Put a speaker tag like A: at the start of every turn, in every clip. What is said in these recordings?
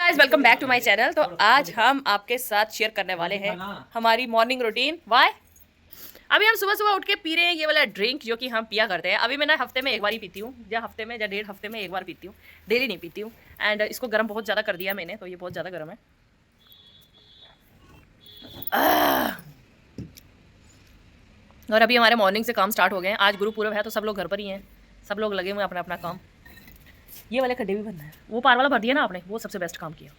A: Guys welcome back to my channel. तो आज हम आपके साथ शेयर करने वाले हैं हमारी मॉर्निंग रूटीन। वाई अभी हम सुबह सुबह उठ के पी रहे हैं ये वाला ड्रिंक जो कि हम पिया करते हैं। अभी मैं ना हफ्ते में एक बार ही पीती हूँ, या हफ्ते में या 1.5 हफ्ते में एक बार पीती हूँ, डेली नहीं पीती हूँ। एंड इसको गर्म बहुत ज़्यादा कर दिया मैंने, तो ये बहुत ज़्यादा गर्म है। और अभी हमारे मॉर्निंग से काम स्टार्ट हो गए हैं। आज गुरुपुरब है तो सब लोग घर पर ही हैं, सब लोग लगे हुए हैं अपना अपना काम। ये वाले खड्डे भी भरना है, वो पार वाला भर दिया ना आपने, वो सबसे बेस्ट काम किया।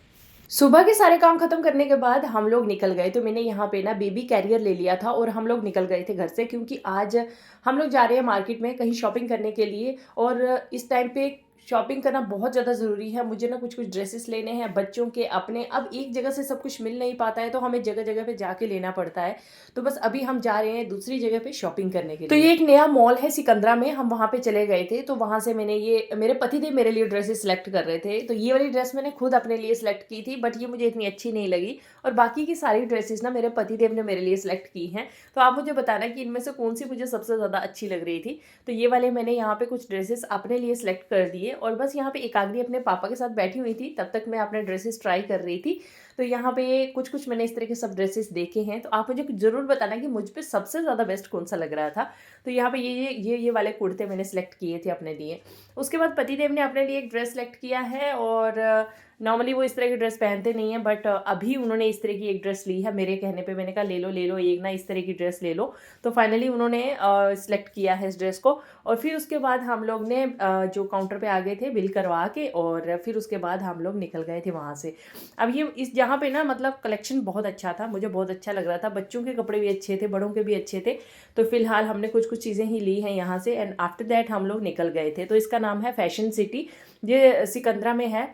B: सुबह के सारे काम खत्म करने के बाद हम लोग निकल गए। तो मैंने यहाँ पे ना बेबी कैरियर ले लिया था और हम लोग निकल गए थे घर से, क्योंकि आज हम लोग जा रहे हैं मार्केट में कहीं शॉपिंग करने के लिए। और इस टाइम पे शॉपिंग करना बहुत ज़्यादा ज़रूरी है। मुझे ना कुछ कुछ ड्रेसेस लेने हैं बच्चों के अपने। अब एक जगह से सब कुछ मिल नहीं पाता है तो हमें जगह जगह पे जाके लेना पड़ता है। तो बस अभी हम जा रहे हैं दूसरी जगह पे शॉपिंग करने के लिए। तो ये एक नया मॉल है सिकंदरा में, हम वहाँ पे चले गए थे। तो वहाँ से मैंने ये, मेरे पति थे मेरे लिए ड्रेसेस सेलेक्ट कर रहे थे। तो ये वाली ड्रेस मैंने खुद अपने लिए सेलेक्ट की थी, बट ये मुझे इतनी अच्छी नहीं लगी। और बाकी की सारी ड्रेसेस ना मेरे पति देव ने मेरे लिए सेलेक्ट की हैं। तो आप मुझे बताना कि इनमें से कौन सी मुझे सबसे ज़्यादा अच्छी लग रही थी। तो ये वाले मैंने यहाँ पे कुछ ड्रेसेस अपने लिए सेलेक्ट कर दिए और बस यहाँ पे एकाग्री अपने पापा के साथ बैठी हुई थी, तब तक मैं अपने ड्रेसेस ट्राई कर रही थी। तो यहाँ पे कुछ कुछ मैंने इस तरह के सब ड्रेसेस देखे हैं। तो आप मुझे ज़रूर बताना कि मुझ पे सबसे ज़्यादा बेस्ट कौन सा लग रहा था। तो यहाँ पे ये वाले कुर्ते मैंने सेलेक्ट किए थे अपने लिए। उसके बाद पतिदेव ने अपने लिए एक ड्रेस सेलेक्ट किया है। और नॉर्मली वो इस तरह की ड्रेस पहनते नहीं है, बट अभी उन्होंने इस तरह की एक ड्रेस ली है मेरे कहने पे। मैंने कहा ले लो एक ना इस तरह की ड्रेस ले लो। तो फाइनली उन्होंने सेलेक्ट किया है इस ड्रेस को। और फिर उसके बाद हम लोग ने जो काउंटर पे आ गए थे बिल करवा के, और फिर उसके बाद हम लोग निकल गए थे वहाँ से। अब ये इस जहाँ पे ना मतलब कलेक्शन बहुत अच्छा था, मुझे बहुत अच्छा लग रहा था। बच्चों के कपड़े भी अच्छे थे, बड़ों के भी अच्छे थे। तो फिलहाल हमने कुछ कुछ चीज़ें ही ली हैं यहाँ से, एंड आफ्टर दैट हम लोग निकल गए थे। तो इसका नाम है फैशन सिटी, ये सिकंदरा में है।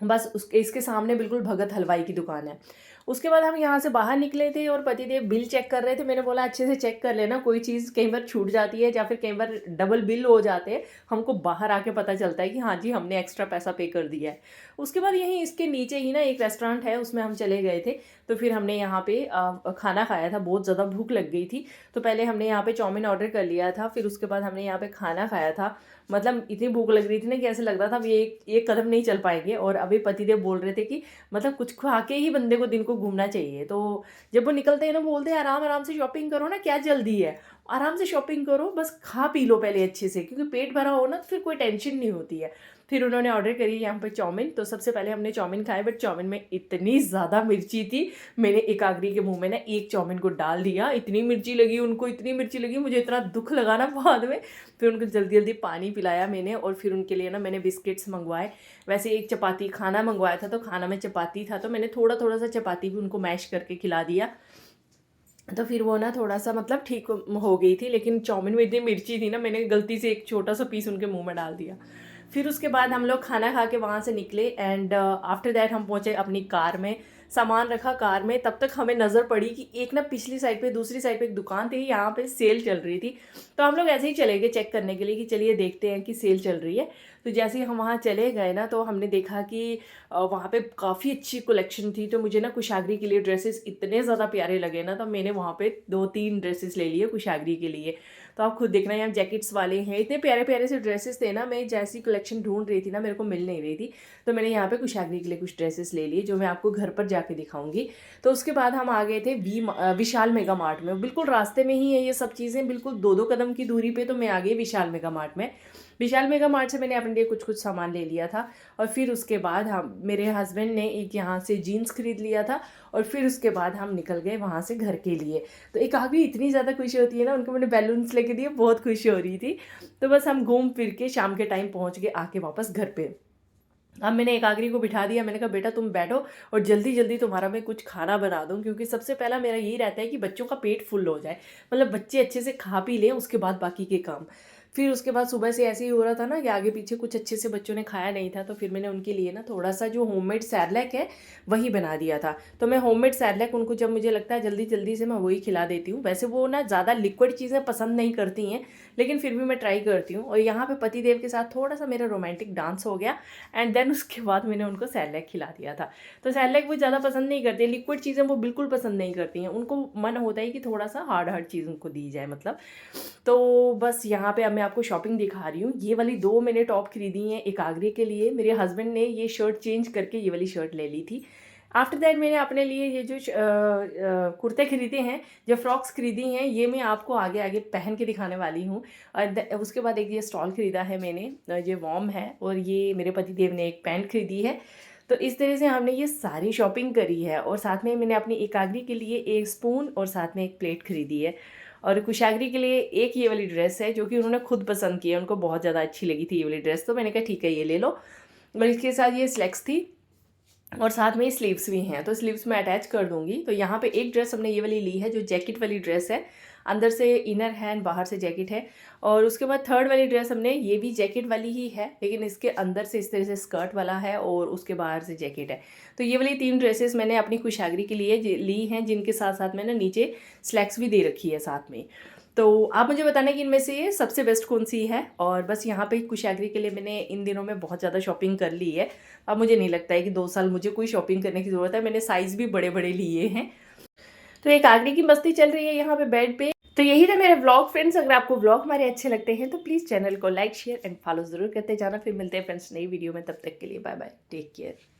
B: बस उसके इसके सामने बिल्कुल भगत हलवाई की दुकान है। उसके बाद हम यहाँ से बाहर निकले थे और पतिदेव बिल चेक कर रहे थे। मैंने बोला अच्छे से चेक कर लेना, कोई चीज़ कई बार छूट जाती है या फिर कई बार डबल बिल हो जाते हैं, हमको बाहर आके पता चलता है कि हाँ जी हमने एक्स्ट्रा पैसा पे कर दिया है। उसके बाद यहीं इसके नीचे ही ना एक रेस्टोरेंट है, उसमें हम चले गए थे। तो फिर हमने यहाँ पे खाना खाया था, बहुत ज़्यादा भूख लग गई थी। तो पहले हमने यहाँ पे चाउमीन ऑर्डर कर लिया था, फिर उसके बाद हमने यहाँ पे खाना खाया था। मतलब इतनी भूख लग रही थी ना कि ऐसे लग रहा था अब ये एक कदम नहीं चल पाएंगे। और अभी पतिदेव बोल रहे थे कि मतलब कुछ खा के ही बंदे को दिन को घूमना चाहिए। तो जब वो निकलते हैं ना बोलते हैं आराम आराम से शॉपिंग करो ना, क्या जल्दी है, आराम से शॉपिंग करो, बस खा पी लो पहले अच्छे से, क्योंकि पेट भरा हो ना तो फिर कोई टेंशन नहीं होती है। फिर उन्होंने ऑर्डर करी यहाँ पे चाउमीन। तो सबसे पहले हमने चाउमीन खाए, बट चाउमीन में इतनी ज़्यादा मिर्ची थी, मैंने एकाग्री के मुंह में ना एक चाउमीन को डाल दिया। इतनी मिर्ची लगी उनको, इतनी मिर्ची लगी, मुझे इतना दुख लगा ना बाद में। फिर उनको जल्दी जल्दी पानी पिलाया मैंने, और फिर उनके लिए ना मैंने बिस्किट्स मंगवाए। वैसे एक चपाती खाना मंगवाया था, तो खाना में चपाती था, तो मैंने थोड़ा थोड़ा सा चपाती भी उनको मैश करके खिला दिया। तो फिर वो ना थोड़ा सा मतलब ठीक हो गई थी। लेकिन चाउमीन में इतनी मिर्ची थी ना, मैंने गलती से एक छोटा सा पीस उनके मुंह में डाल दिया। फिर उसके बाद हम लोग खाना खा के वहाँ से निकले, एंड आफ्टर दैट हम पहुँचे अपनी कार में। सामान रखा कार में, तब तक हमें नज़र पड़ी कि एक ना पिछली साइड पे, दूसरी साइड पे एक दुकान थी, यहाँ पे सेल चल रही थी। तो हम लोग ऐसे ही चले गए चेक करने के लिए कि चलिए देखते हैं कि सेल चल रही है। तो जैसे ही हम वहाँ चले गए ना, तो हमने देखा कि वहाँ पे काफ़ी अच्छी कलेक्शन थी। तो मुझे ना कुशाग्री के लिए ड्रेसेस इतने ज़्यादा प्यारे लगे ना, तो मैंने वहाँ पे 2-3 ड्रेसेस ले लिए कुशाग्री के लिए। तो आप खुद देखना, यहाँ जैकेट्स वाले हैं, इतने प्यारे प्यारे से ड्रेसेस थे ना, मैं जैसी कलेक्शन ढूंढ रही थी ना मेरे को मिल नहीं रही थी। तो मैंने यहाँ पे कुशाग्री के लिए कुछ ड्रेसेस ले लिए, जो मैं आपको घर पर जाके दिखाऊंगी। तो उसके बाद हम आ गए थे विशाल मेगा मार्ट में। बिल्कुल रास्ते में ही है ये सब चीज़ें, बिल्कुल 2-2 कदम की दूरी पे। तो मैं आ गई विशाल मेगा मार्ट में। विशाल मेगा मार्ट से मैंने अपने लिए कुछ कुछ सामान ले लिया था। और फिर उसके बाद हम, मेरे हस्बैंड ने एक यहाँ से जीन्स खरीद लिया था। और फिर उसके बाद हम निकल गए वहाँ से घर के लिए। तो एक आगे इतनी ज़्यादा खुशी होती है ना, उनको मैंने बैलून्स लेके दिए, बहुत खुशी हो रही थी। तो बस हम घूम फिर के शाम के टाइम पहुँच गए आके वापस घर पे। अब मैंने एकाग्री को बिठा दिया, मैंने कहा बेटा तुम बैठो और जल्दी जल्दी तुम्हारा मैं कुछ खाना बना दूं, क्योंकि सबसे पहला मेरा यही रहता है कि बच्चों का पेट फुल हो जाए, मतलब बच्चे अच्छे से खा पी लें, उसके बाद बाकी के काम। फिर उसके बाद सुबह से ऐसे ही हो रहा था ना कि आगे पीछे कुछ अच्छे से बच्चों ने खाया नहीं था। तो फिर मैंने उनके लिए ना थोड़ा सा जो होममेड सैरलैक है वही बना दिया था। तो मैं होममेड सैरलैक उनको जब मुझे लगता है जल्दी जल्दी से मैं वही खिला देती हूँ। वैसे वो ना ज़्यादा लिक्विड चीज़ें पसंद नहीं करती हैं, लेकिन फिर भी मैं ट्राई करती हूँ। और यहाँ पे पतिदेव के साथ थोड़ा सा मेरा रोमांटिक डांस हो गया, एंड देन उसके बाद मैंने उनको सैरलैक खिला दिया था। तो सैरलैक वो ज़्यादा पसंद नहीं करती, लिक्विड चीज़ें वो बिल्कुल पसंद नहीं करती हैं। उनको मन होता है कि थोड़ा सा हार्ड हार्ड चीज़ उनको दी जाए मतलब। तो बस यहाँ पे अब मैं आपको शॉपिंग दिखा रही हूँ। ये वाली 2 मैंने टॉप खरीदी हैं एक आगरे के लिए। मेरे हस्बैंड ने ये शर्ट चेंज करके ये वाली शर्ट ले ली थी। आफ्टर दैट मैंने अपने लिए ये जो कुर्ते खरीदे हैं, जो फ्रॉक्स खरीदी हैं, ये मैं आपको आगे आगे पहन के दिखाने वाली हूँ। और उसके बाद एक ये स्टॉल ख़रीदा है मैंने, ये वॉर्म है, और ये मेरे पति देव ने एक पैंट खरीदी है। तो इस तरह से हमने ये सारी शॉपिंग करी है। और साथ में मैंने अपनी एकाग्री के लिए एक स्पून और साथ में एक प्लेट खरीदी है। और कुशाग्री के लिए एक ये वाली ड्रेस है जो कि उन्होंने खुद पसंद की है, उनको बहुत ज़्यादा अच्छी लगी थी ये वाली ड्रेस, तो मैंने कहा ठीक है ये ले लो। और इसके साथ ये स्लैक्स थी और साथ में स्लीव्स भी हैं, तो स्लीव्स मैं अटैच कर दूंगी। तो यहाँ पे एक ड्रेस हमने ये वाली ली है जो जैकेट वाली ड्रेस है, अंदर से इनर है एंड बाहर से जैकेट है। और उसके बाद थर्ड वाली ड्रेस हमने, ये भी जैकेट वाली ही है लेकिन इसके अंदर से इस तरह से स्कर्ट वाला है और उसके बाहर से जैकेट है। तो ये वाली 3 ड्रेसेस मैंने अपनी कुशाग्री के लिए ली हैं, जिनके साथ साथ मैंने नीचे स्लैक्स भी दे रखी है साथ में। तो आप मुझे बताना कि इनमें से ये सबसे बेस्ट कौन सी है। और बस यहाँ पे कुशाग्री के लिए मैंने इन दिनों में बहुत ज़्यादा शॉपिंग कर ली है। अब मुझे नहीं लगता है कि 2 साल मुझे कोई शॉपिंग करने की ज़रूरत है, मैंने साइज़ भी बड़े बड़े लिए हैं। तो एक आगरी की मस्ती चल रही है यहाँ पे बेड पे। तो यही था मेरा व्लॉग फ्रेंड्स। अगर आपको व्लॉग हमारे अच्छे लगते हैं तो प्लीज़ चैनल को लाइक शेयर एंड फॉलो ज़रूर करते जाना। फिर मिलते हैं फ्रेंड्स नई वीडियो में, तब तक के लिए बाय बाय, टेक केयर।